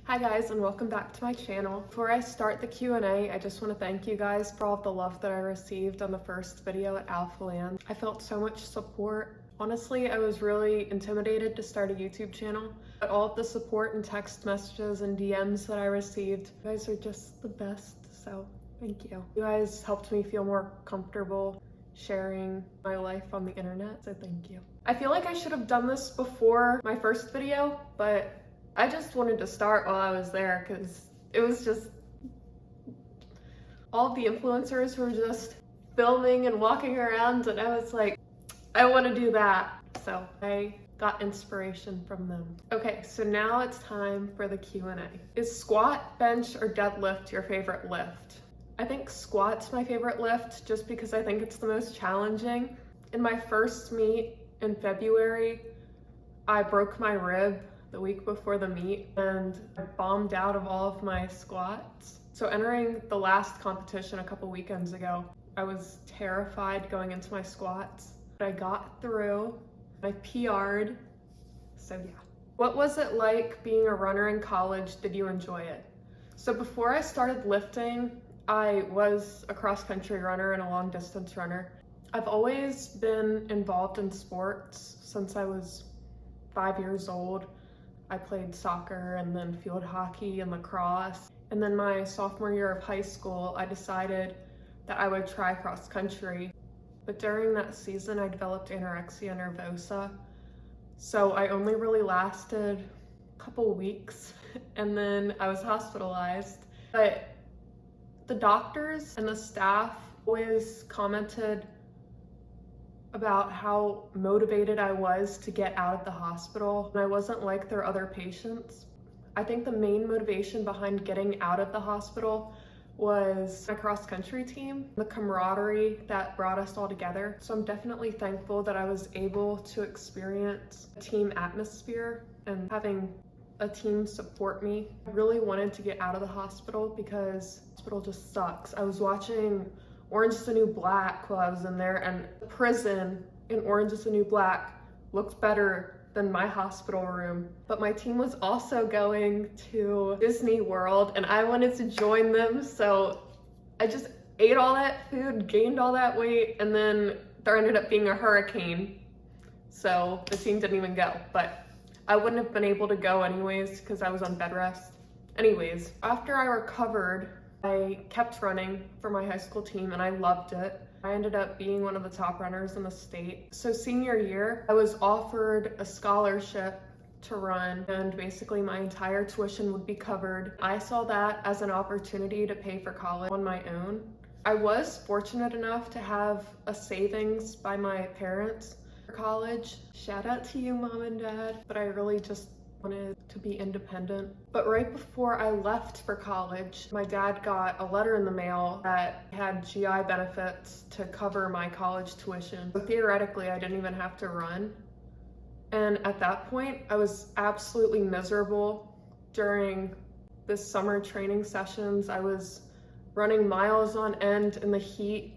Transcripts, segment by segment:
Hi guys, and welcome back to my channel. Before I start the Q&A, I just want to thank you guys for all of the love that I received on the first video at Alphaland. I felt so much support. Honestly, I was really intimidated to start a YouTube channel, but all of the support and text messages and DMs that I received, you guys are just the best, so thank you. You guys helped me feel more comfortable sharing my life on the internet, so thank you. I feel like I should have done this before my first video, but I just wanted to start while I was there because it was just all the influencers were just filming and walking around, and I was like, I want to do that. So I got inspiration from them. Okay, so now it's time for the Q&A. Is squat, bench, or deadlift your favorite lift? I think squat's my favorite lift just because I think it's the most challenging. In my first meet in February, I broke my rib the week before the meet and I bombed out of all of my squats. So entering the last competition a couple weekends ago, I was terrified going into my squats, but I got through. I PR'd, so yeah. What was it like being a runner in college? Did you enjoy it? So before I started lifting, I was a cross-country runner and a long-distance runner. I've always been involved in sports since I was 5 years old. I played soccer and then field hockey and lacrosse. And then my sophomore year of high school, I decided that I would try cross country. But during that season, I developed anorexia nervosa. So I only really lasted a couple weeks and then I was hospitalized. But the doctors and the staff always commented about how motivated I was to get out of the hospital, and I wasn't like their other patients. I think the main motivation behind getting out of the hospital was my cross-country team, the camaraderie that brought us all together. So I'm definitely thankful that I was able to experience a team atmosphere and having a team support me. I really wanted to get out of the hospital because the hospital just sucks. I was watching Orange is the New Black while I was in there, and the prison in Orange is the New Black looked better than my hospital room. But my team was also going to Disney World and I wanted to join them, so I just ate all that food, gained all that weight, and then there ended up being a hurricane. So the team didn't even go, but I wouldn't have been able to go anyways because I was on bed rest. Anyways, after I recovered, I kept running for my high school team and I loved it. I ended up being one of the top runners in the state. So senior year, I was offered a scholarship to run and basically my entire tuition would be covered. I saw that as an opportunity to pay for college on my own. I was fortunate enough to have a savings by my parents for college. Shout out to you, Mom and Dad, but I really just wanted to be independent. But right before I left for college, my dad got a letter in the mail that had GI benefits to cover my college tuition. So theoretically, I didn't even have to run. And at that point, I was absolutely miserable. During this summer training sessions, I was running miles on end in the heat,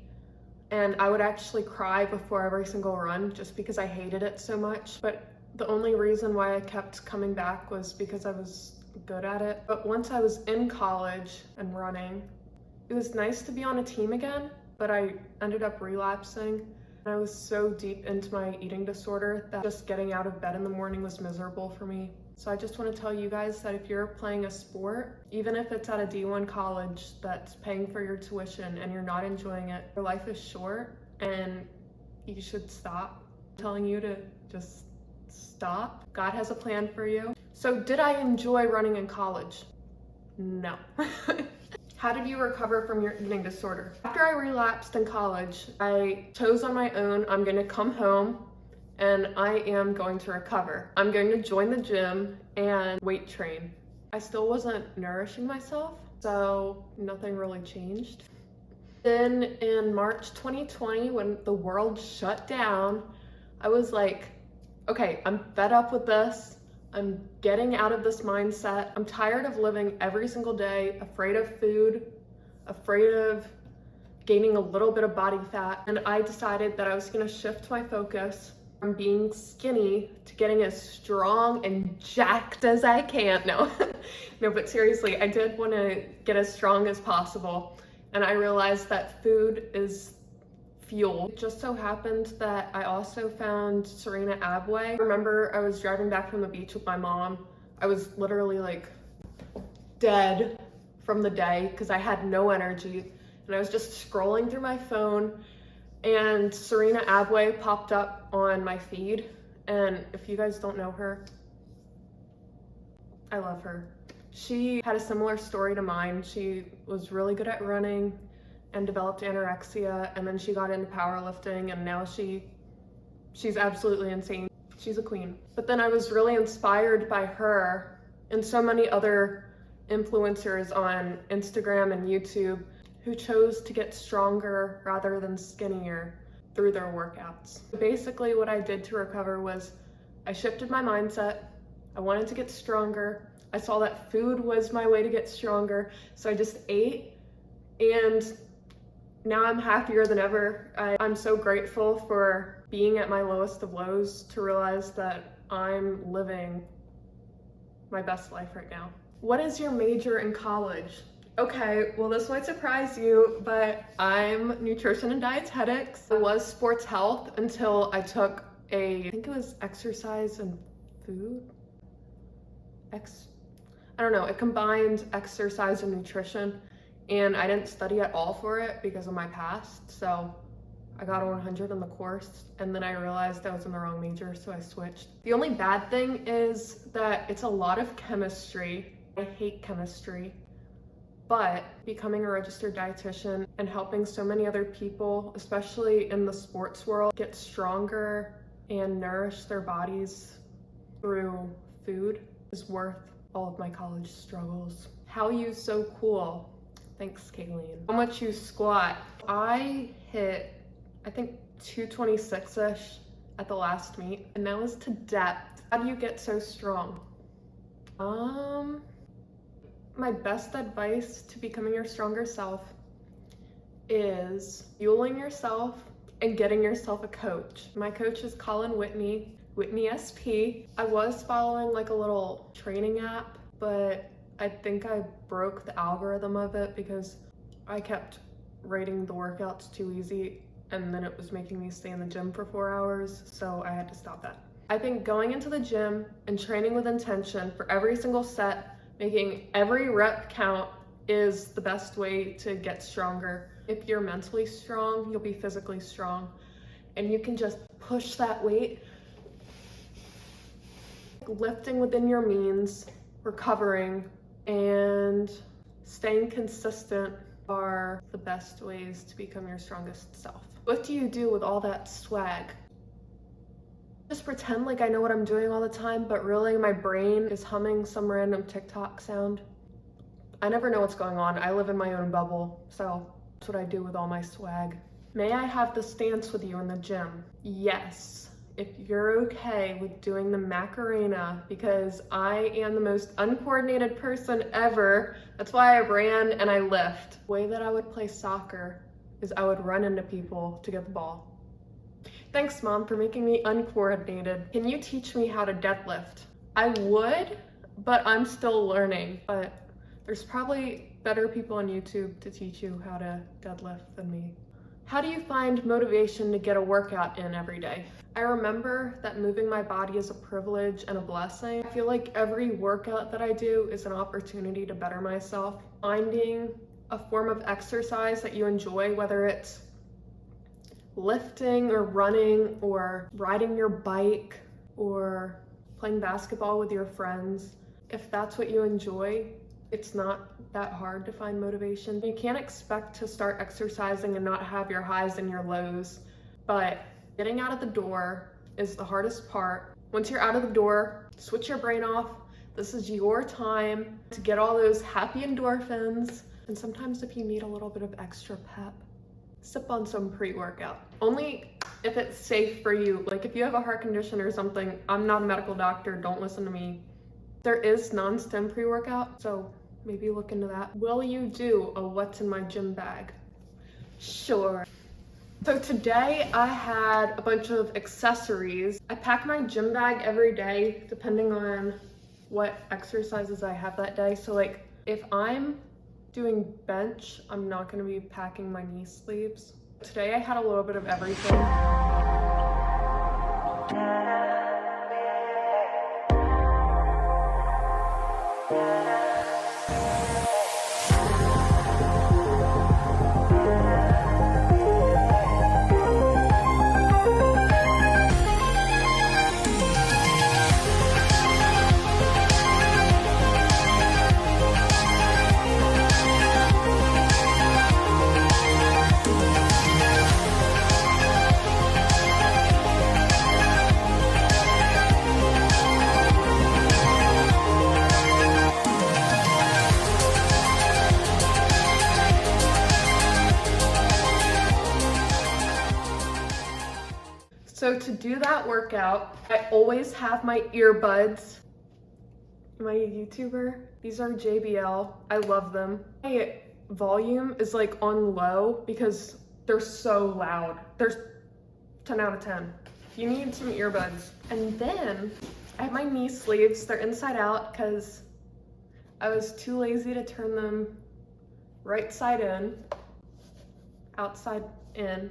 and I would actually cry before every single run just because I hated it so much. But the only reason why I kept coming back was because I was good at it. But once I was in college and running, it was nice to be on a team again, but I ended up relapsing. And I was so deep into my eating disorder that just getting out of bed in the morning was miserable for me. So I just want to tell you guys that if you're playing a sport, even if it's at a D1 college that's paying for your tuition and you're not enjoying it, your life is short and you should stop. I'm telling you to just stop. God has a plan for you. So did I enjoy running in college? No. How did you recover from your eating disorder? After I relapsed in college, I chose on my own, I'm gonna come home and I am going to recover. I'm going to join the gym and weight train. I still wasn't nourishing myself, so nothing really changed. Then in March 2020, when the world shut down, I was like, okay, I'm fed up with this. I'm getting out of this mindset. I'm tired of living every single day, afraid of food, afraid of gaining a little bit of body fat. And I decided that I was gonna shift my focus from being skinny to getting as strong and jacked as I can. No, No, but seriously, I did want to get as strong as possible, and I realized that food is fuel. It just so happened that I also found Serena Abway. I remember I was driving back from the beach with my mom. I was literally like dead from the day because I had no energy, and I was just scrolling through my phone, and Serena Abway popped up on my feed. And if you guys don't know her, I love her. She had a similar story to mine. She was really good at running and developed anorexia, and then she got into powerlifting, and now she's absolutely insane. She's a queen. But then I was really inspired by her and so many other influencers on Instagram and YouTube who chose to get stronger rather than skinnier through their workouts. Basically what I did to recover was I shifted my mindset. I wanted to get stronger. I saw that food was my way to get stronger, so I just ate, and now I'm happier than ever. I'm so grateful for being at my lowest of lows to realize that I'm living my best life right now. What is your major in college? Okay, well this might surprise you, but I'm nutrition and dietetics. I was sports health until I took I think it was exercise and food? I don't know, it combined exercise and nutrition, and I didn't study at all for it because of my past, so I got a 100 on the course, and then I realized I was in the wrong major, so I switched. The only bad thing is that it's a lot of chemistry. I hate chemistry, but becoming a registered dietitian and helping so many other people, especially in the sports world, get stronger and nourish their bodies through food is worth all of my college struggles. How you so cool? Thanks, Kayleen. How much you squat? I hit, I think 226-ish at the last meet, and that was to depth. How do you get so strong? My best advice to becoming your stronger self is fueling yourself and getting yourself a coach. My coach is Colin Whitney, Whitney SP. I was following like a little training app, but I think I broke the algorithm of it because I kept rating the workouts too easy, and then it was making me stay in the gym for 4 hours, so I had to stop that. I think going into the gym and training with intention for every single set, making every rep count, is the best way to get stronger. If you're mentally strong, you'll be physically strong, and you can just push that weight. Lifting within your means, recovering, and staying consistent are the best ways to become your strongest self. What do you do with all that swag? Just pretend like I know what I'm doing all the time, but really my brain is humming some random TikTok sound. I never know what's going on. I live in my own bubble, so that's what I do with all my swag. May I have the stance with you in the gym? Yes. If you're okay with doing the Macarena, because I am the most uncoordinated person ever. That's why I ran and I lift. The way that I would play soccer is I would run into people to get the ball. Thanks, Mom, for making me uncoordinated. Can you teach me how to deadlift? I would, but I'm still learning. But there's probably better people on YouTube to teach you how to deadlift than me. How do you find motivation to get a workout in every day? I remember that moving my body is a privilege and a blessing. I feel like every workout that I do is an opportunity to better myself. Finding a form of exercise that you enjoy, whether it's lifting or running or riding your bike or playing basketball with your friends. If that's what you enjoy, it's not that hard to find motivation. You can't expect to start exercising and not have your highs and your lows, but getting out of the door is the hardest part. Once you're out of the door, switch your brain off. This is your time to get all those happy endorphins. And sometimes if you need a little bit of extra pep, sip on some pre-workout. Only if it's safe for you. Like if you have a heart condition or something, I'm not a medical doctor, don't listen to me. There is non-stim pre-workout, so maybe look into that. Will you do a what's in my gym bag? Sure. So today I had a bunch of accessories. I pack my gym bag every day depending on what exercises I have that day. So like if I'm doing bench, I'm not gonna be packing my knee sleeves. Today I had a little bit of everything. So to do that workout, I always have my earbuds. Am I a YouTuber? These are JBL. I love them. My volume is like on low because they're so loud. They're 10 out of 10. You need some earbuds. And then I have my knee sleeves. They're inside out because I was too lazy to turn them right side in, outside in.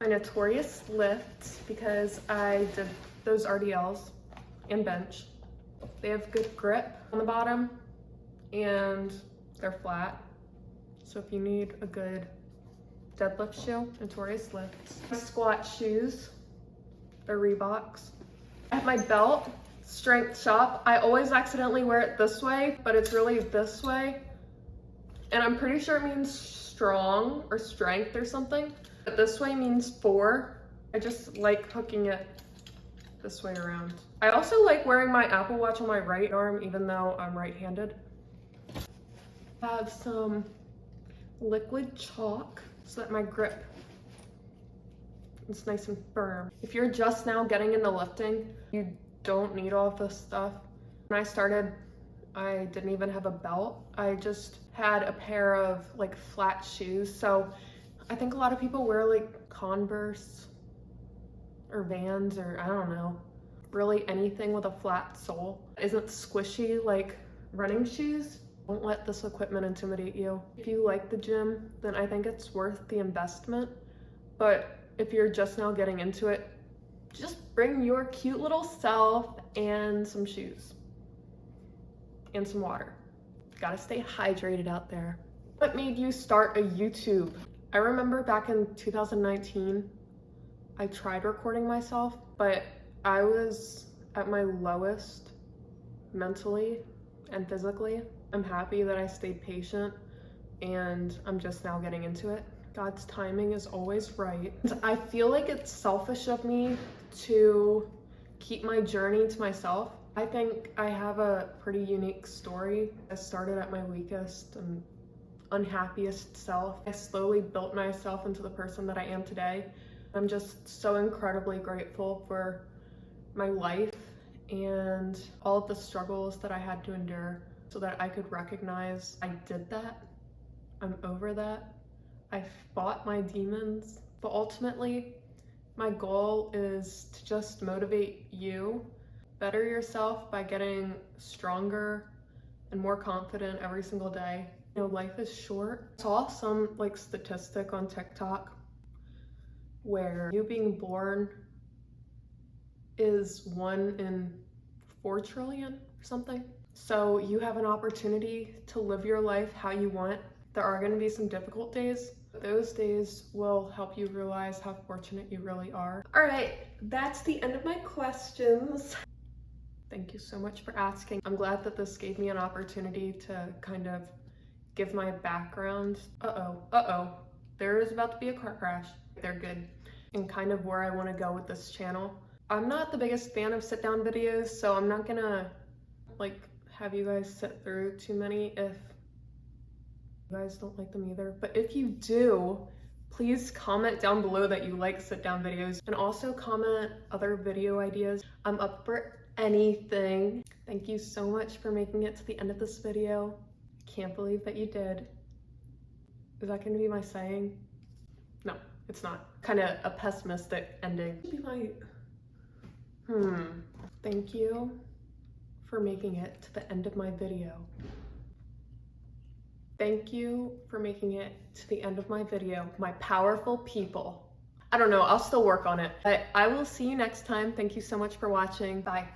My Notorious lifts because I did those RDLs and bench. They have good grip on the bottom and they're flat. So if you need a good deadlift shoe, Notorious lifts. My squat shoes, they're Reeboks. I have my belt, Strength Shop. I always accidentally wear it this way, but it's really this way. And I'm pretty sure it means strong or strength or something. But this way means 4. I just like hooking it this way around. I also like wearing my Apple Watch on my right arm, even though I'm right-handed. I have some liquid chalk so that my grip is nice and firm. If you're just now getting into lifting, you don't need all of this stuff. When I started, I didn't even have a belt. I just had a pair of like flat shoes. So I think a lot of people wear like Converse or Vans or I don't know, really anything with a flat sole. Isn't squishy like running shoes. Don't let this equipment intimidate you. If you like the gym, then I think it's worth the investment. But if you're just now getting into it, just bring your cute little self and some shoes and some water. Gotta stay hydrated out there. What made you start a YouTube? I remember back in 2019, I tried recording myself, but I was at my lowest mentally and physically. I'm happy that I stayed patient and I'm just now getting into it. God's timing is always right. I feel like it's selfish of me to keep my journey to myself. I think I have a pretty unique story. I started at my weakest and unhappiest self. I slowly built myself into the person that I am today. I'm just so incredibly grateful for my life and all of the struggles that I had to endure so that I could recognize I did that. I'm over that. I fought my demons, but ultimately my goal is to just motivate you, better yourself by getting stronger and more confident every single day. You know, life is short. I saw some like statistic on TikTok where you being born is 1 in 4 trillion or something. So you have an opportunity to live your life how you want. There are going to be some difficult days. Those days will help you realize how fortunate you really are. All right, that's the end of my questions. Thank you so much for asking. I'm glad that this gave me an opportunity to kind of give my background. There is about to be a car crash. They're good. And kind of where I want to go with this channel. I'm not the biggest fan of sit down videos, so I'm not gonna like have you guys sit through too many if you guys don't like them either. But if you do, please comment down below that you like sit down videos and also comment other video ideas. I'm up for anything. Thank you so much for making it to the end of this video. Can't believe that you did. Is that gonna be my saying? No, it's not. Kind of a pessimistic ending. Be my, Thank you for for making it to the end of my video. Thank you for making it to the end of my video, my powerful people. I don't know, I'll still work on it. But I will see you next time. Thank you so much for watching. Bye.